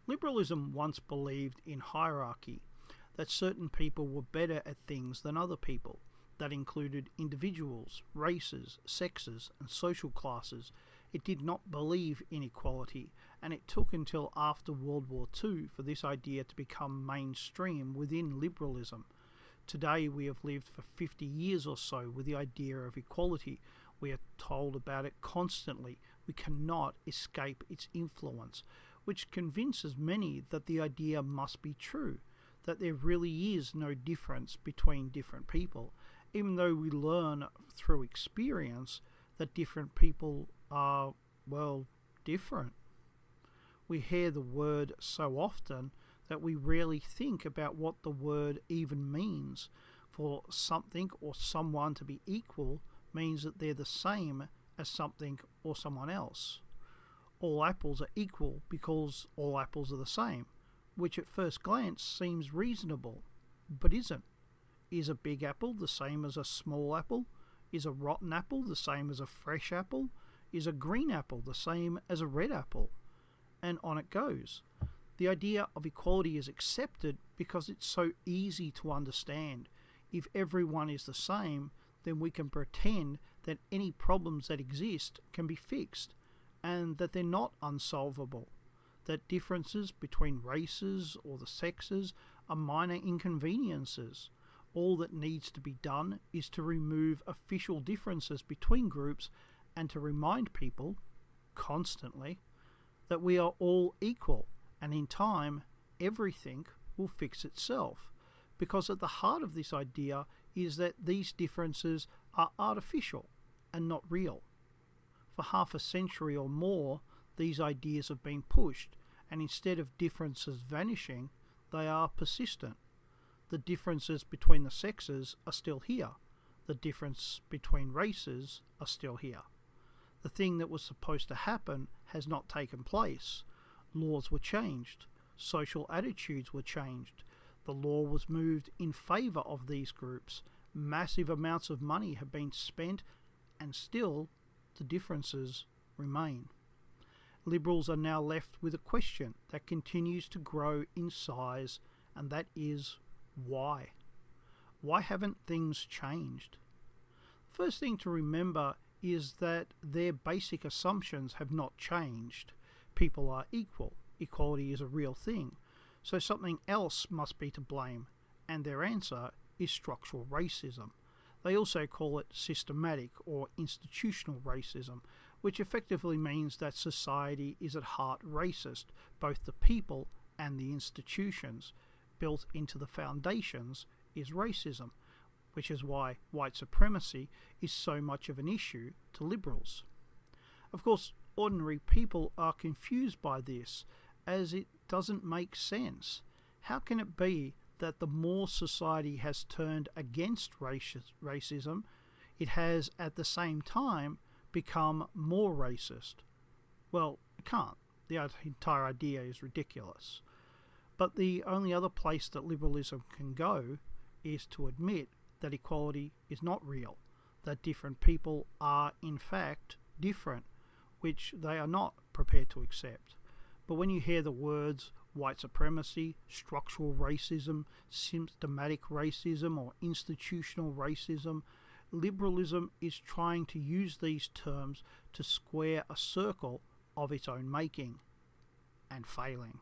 Liberalism once believed in hierarchy, that certain people were better at things than other people. That included individuals, races, sexes, and social classes. It did not believe in equality, and it took until after World War II for this idea to become mainstream within liberalism. Today we have lived for 50 years or so with the idea of equality. We are told about it constantly. We cannot escape its influence, which convinces many that the idea must be true, that there really is no difference between different people, even though we learn through experience that different people are, well, different. We hear the word so often that we rarely think about what the word even means. For something or someone to be equal means that they're the same as something or someone else. All apples are equal because all apples are the same, which at first glance seems reasonable, but isn't. Is a big apple the same as a small apple? Is a rotten apple the same as a fresh apple? Is a green apple the same as a red apple? And on it goes. The idea of equality is accepted because it's so easy to understand. If everyone is the same, then we can pretend that any problems that exist can be fixed, and that they're not unsolvable. That differences between races or the sexes are minor inconveniences. All that needs to be done is to remove official differences between groups and to remind people, constantly, that we are all equal, and in time, everything will fix itself. Because at the heart of this idea is that these differences are artificial and not real. For half a century or more, these ideas have been pushed, and instead of differences vanishing, they are persistent. The differences between the sexes are still here. The difference between races are still here. The thing that was supposed to happen has not taken place. Laws were changed. Social attitudes were changed. The law was moved in favour of these groups. Massive amounts of money have been spent, and still the differences remain. Liberals are now left with a question that continues to grow in size, and that is, why? Why haven't things changed? First thing to remember is that their basic assumptions have not changed. People are equal. Equality is a real thing. So something else must be to blame, and their answer is structural racism. They also call it systematic or institutional racism, which effectively means that society is at heart racist, both the people and the institutions. Built into the foundations is racism, which is why white supremacy is so much of an issue to liberals. Of course, ordinary people are confused by this, as it doesn't make sense. How can it be that the more society has turned against racism, it has at the same time become more racist? Well, it can't. The entire idea is ridiculous. But the only other place that liberalism can go is to admit that equality is not real, that different people are in fact different, which they are not prepared to accept. But when you hear the words white supremacy, structural racism, systematic racism, or institutional racism, liberalism is trying to use these terms to square a circle of its own making, and failing.